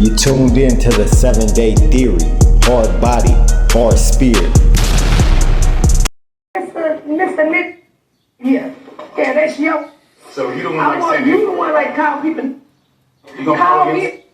You tuned in to the 7-Day Theory. Hard body, hard spirit. Mr. Nick, yeah, that's yo. So you the one I want you the one like call people. You gonna Call call me.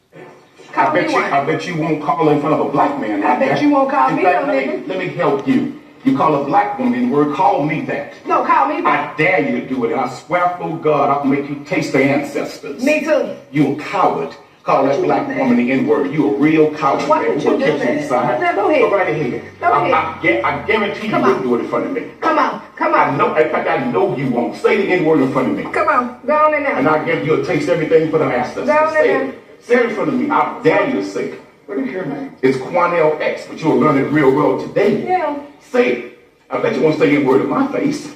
I bet you won't call in front of a black man like I bet that. you won't call In me fact, no let nigga. me help you. You call a black woman word, call me that. No, call me. I dare you to do it, and I swear for God, I'll make you taste the ancestors. Me too. You a coward. Call that black woman the N-word. You a real coward, Why man. would you do that? Now, go ahead. Go right ahead. Go ahead. I guarantee you Come wouldn't on. do it in front of me. Come on. I know, in fact, I know you won't. Say the N-word in front of me. Come on. Go on in there. And I'll give you a taste everything for the ancestors. Go on in Say there. it. Say it in front of me. I dare you to say it. What is your name? It's Quanell X, but you'll learn it real well today. Yeah. Say it. I bet you won't say a word in my face.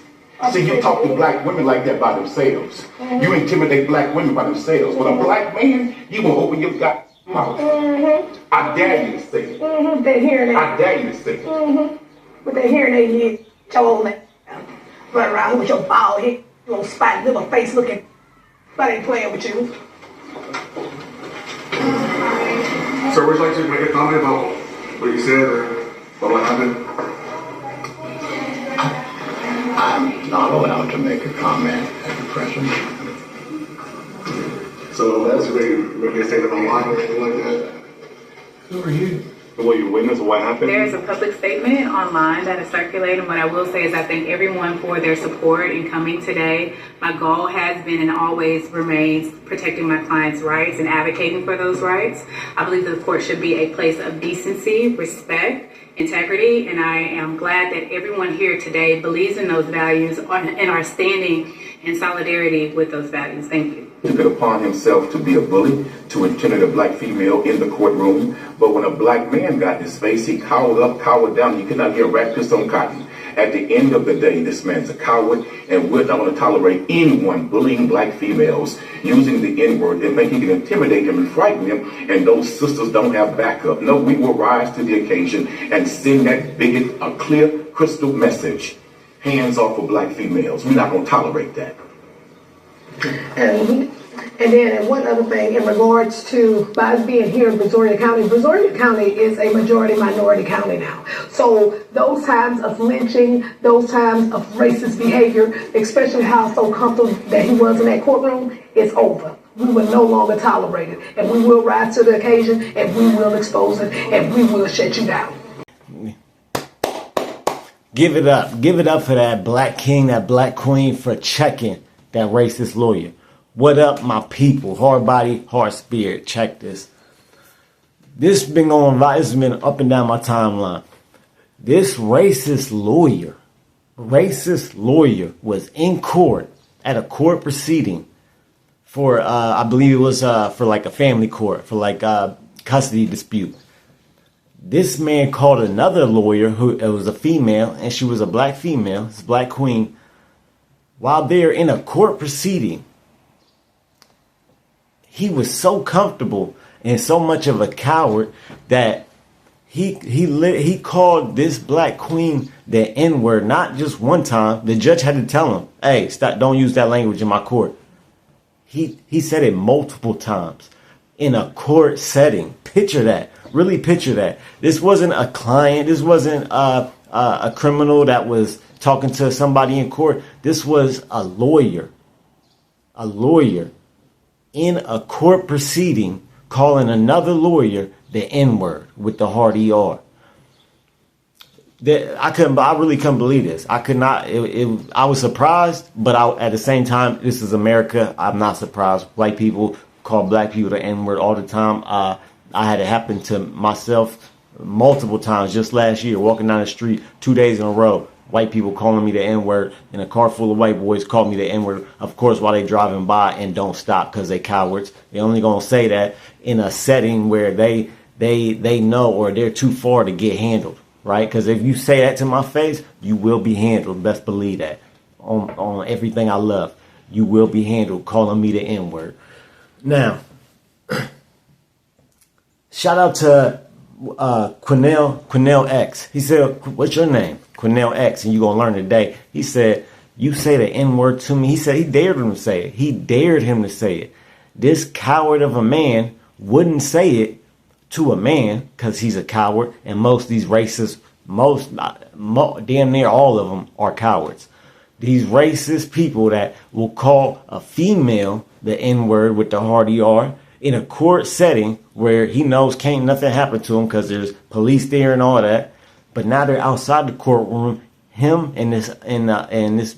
See, you talk to black women like that by themselves. Mm-hmm. You intimidate black women by themselves. But a black man, you will open your mouth. Mm-hmm. I dare you to say it. Mm-hmm. They're hearing it. I dare you to say it. Mm-hmm. But they're hearing it. You your old man. Run around with your bald head, your little spotted little face looking. But I ain't playing with you. So would you like to make a comment about what you said or about what happened? I'm not allowed to make a comment at the present. So that's maybe a statement online or anything like that? Who are you? Will you witness what happened? There's a public statement online that is circulating. What I will say is I thank everyone for their support in coming today. My goal has been and always remains protecting my clients' rights and advocating for those rights. I believe the court should be a place of decency, respect, integrity, and I am glad that everyone here today believes in those values and are standing in solidarity with those values. Thank you. Took it upon himself to be a bully, to intimidate a black female in the courtroom. But when a black man got in his face, he cowered up, cowered down. You could not get a rat piss on cotton. At the end of the day, this man's a coward, and we're not going to tolerate anyone bullying black females, using the N-word and making it intimidate them and frighten them, and those sisters don't have backup. No, we will rise to the occasion and send that bigot a clear, crystal message. Hands off of black females. We're not going to tolerate that. And then one other thing in regards to by us being here in Brazoria County is a majority minority county now. So those times of lynching, those times of racist behavior, especially how so comfortable that he was in that courtroom, is over. We will no longer tolerate it, and we will rise to the occasion, and we will expose it, and we will shut you down. Give it up for that black king, that black queen, for checking that racist lawyer. What up, my people? Hard body, hard spirit. Check this. This been going viral. This has been up and down my timeline. This racist lawyer was in court at a court proceeding for, I believe it was for like a family court, for like a custody dispute. This man called another lawyer who it was a female, and she was a black female, this black queen, while they're in a court proceeding. He was so comfortable and so much of a coward that he called this black queen the N-word, not just one time. The judge had to tell him, "Hey, stop! Don't use that language in my court." He said it multiple times in a court setting. Picture that. Really picture that. This wasn't a client. This wasn't a criminal that was talking to somebody in court. This was a lawyer. A lawyer in a court proceeding calling another lawyer the N-word with the hard ER. I really couldn't believe this. I could not. I was surprised, but at the same time, this is America. I'm not surprised. White people call black people the N-word all the time. I had it happen to myself multiple times just last year, walking down the street 2 days in a row. White people calling me the N-word, and a car full of white boys called me the N-word, of course, while they driving by, and don't stop because they cowards. They only going to say that in a setting where they know or they're too far to get handled, right? Because if you say that to my face, you will be handled. Best believe that. On everything I love, you will be handled calling me the N-word. Now, shout out to Quanell X. He said, "What's your name?" Quanell X, and you're going to learn today. He said, "You say the N-word to me." He said he dared him to say it. He dared him to say it. This coward of a man wouldn't say it to a man because he's a coward, and most of these racists, damn near all of them are cowards. These racist people that will call a female the N-word with the hard ER in a court setting where he knows can't nothing happen to him because there's police there and all that. But now they're outside the courtroom. Him and this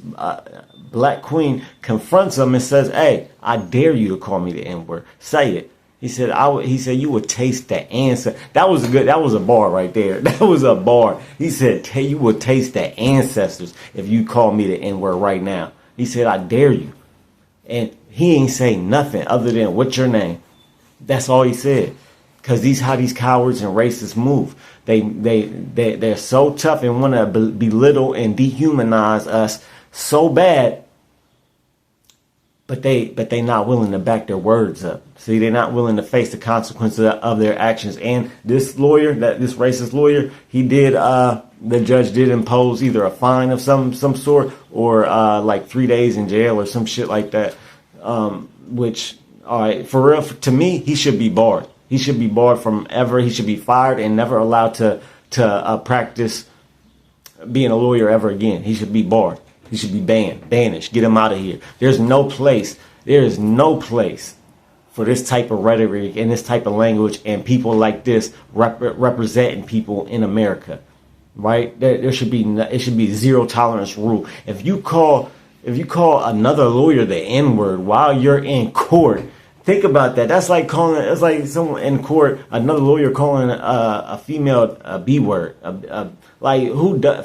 black queen confronts him and says, "Hey, I dare you to call me the N-word. Say it." He said, he said, "You would taste the ancestors." That was a bar right there. That was a bar. He said, "You would taste the ancestors if you call me the N-word right now." He said, "I dare you." And he ain't say nothing other than, "What's your name?" That's all he said. Cause how these cowards and racists move. They're so tough and want to belittle and dehumanize us so bad. But they not willing to back their words up. See, they're not willing to face the consequences of their actions. And this lawyer, this racist lawyer, the judge did impose either a fine of some sort or like 3 days in jail or some shit like that. Which, all right, for real, to me, he should be barred. He should be barred from ever. He should be fired and never allowed to practice being a lawyer ever again. He should be barred. He should be banned, banished. Get him out of here. There is no place for this type of rhetoric and this type of language and people like this representing people in America, right? It should be zero tolerance rule. If you call another lawyer the N-word while you're in court, think about that. It's like someone in court, another lawyer calling a female a B-word.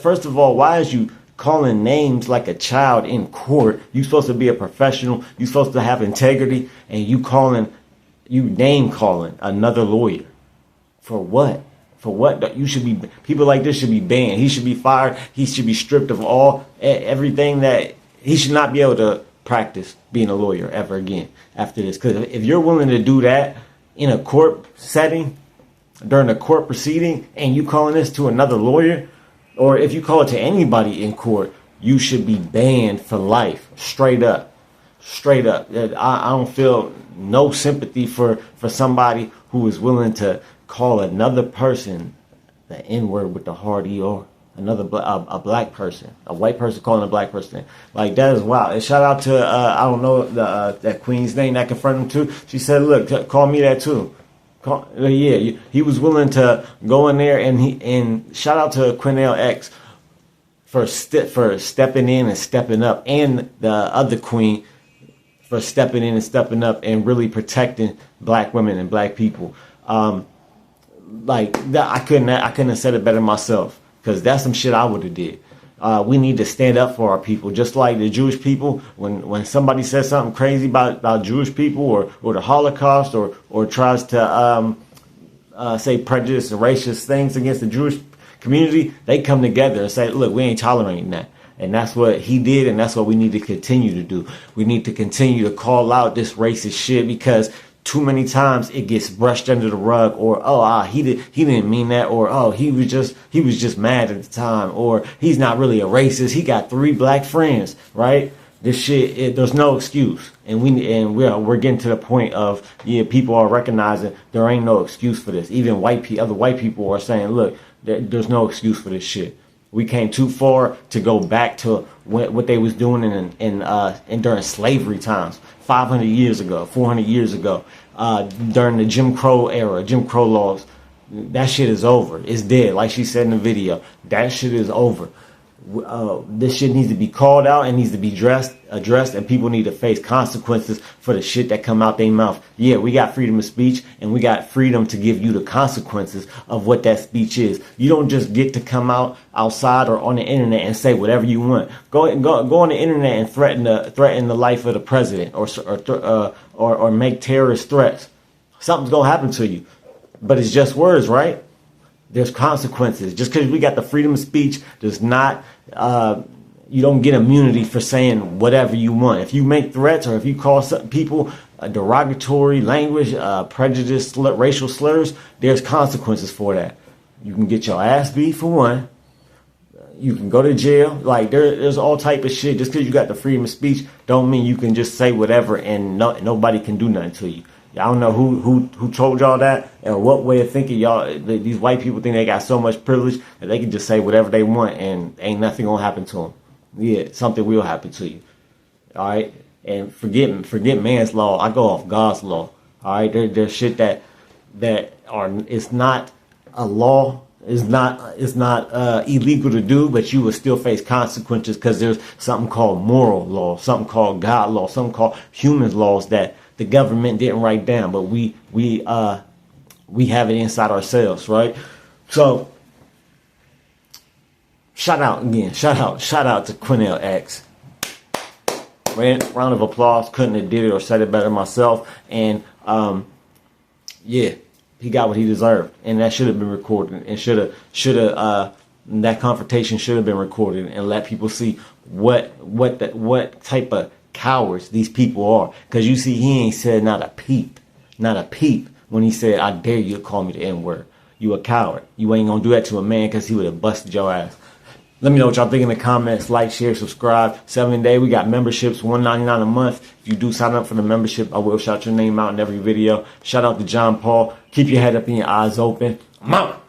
First of all, why is you calling names like a child in court? You supposed to be a professional. You supposed to have integrity, and you name calling another lawyer. For what? For what? People like this should be banned. He should be fired. He should be stripped of everything that he should not be able to practice being a lawyer ever again after this. Because if you're willing to do that in a court setting during a court proceeding and you calling this to another lawyer, or if you call it to anybody in court, you should be banned for life. Straight up. I don't feel no sympathy for somebody who is willing to call another person the N-word with the hard ER. A black person, a white person calling a black person. Like, that is wild. And shout out to, I don't know that queen's name that confronted him too. She said, "Look, call me that too." He was willing to go in there and shout out to Quanell X for stepping in and stepping up, and the other queen for stepping in and stepping up and really protecting black women and black people. Like that, I couldn't have said it better myself. Because that's some shit I would have did. We need to stand up for our people, just like the Jewish people. When somebody says something crazy about Jewish people or the Holocaust or tries to say prejudice and racist things against the Jewish community, they come together and say, "Look, we ain't tolerating that." And that's what he did, and that's what we need to continue to do. We need to continue to call out this racist shit, because too many times it gets brushed under the rug, or he didn't mean that, or he was just mad at the time, or he's not really a racist. He got 3 black friends, right? This shit, there's no excuse, and we're getting to the point of people are recognizing there ain't no excuse for this. Even other white people are saying, "Look, there's no excuse for this shit." We came too far to go back to what they was doing in during slavery times, 500 years ago, 400 years ago, during the Jim Crow era, Jim Crow laws. That shit is over. It's dead. Like she said in the video, that shit is over. This shit needs to be called out and needs to be addressed, and people need to face consequences for the shit that come out their mouth. Yeah, we got freedom of speech, and we got freedom to give you the consequences of what that speech is. You don't just get to come outside or on the internet and say whatever you want. Go on the internet and threaten the life of the president or make terrorist threats. Something's gonna happen to you, but it's just words, right? There's consequences. Just because we got the freedom of speech does not, you don't get immunity for saying whatever you want. If you make threats or if you call people derogatory language, prejudice, racial slurs, there's consequences for that. You can get your ass beat for one. You can go to jail. Like there's all type of shit. Just because you got the freedom of speech don't mean you can just say whatever and nobody can do nothing to you. I don't know who told y'all that, and what way of thinking y'all. These white people think they got so much privilege that they can just say whatever they want and ain't nothing gonna happen to them. Yeah, something will happen to you. All right, and forget man's law. I go off God's law. All right, there's shit that it's not a law. It's not illegal to do, but you will still face consequences because there's something called moral law, something called God law, something called human laws that the government didn't write down, but we have it inside ourselves, right? So shout out to Quanell X. Round of applause. Couldn't have did it or said it better myself. And yeah, he got what he deserved, and that should have been recorded, and should have that confrontation should have been recorded and let people see what type of cowards these people are. Because you see, he ain't said not a peep when he said, "I dare you to call me the N-word." You a coward. You ain't gonna do that to a man because he would have busted your ass. Let me know what y'all think in the comments. Like, share, subscribe. 7-day. We got memberships, $1.99 a month. If you do sign up for the membership, I will shout your name out in every video. Shout out to John Paul. Keep your head up and your eyes open. I'm out.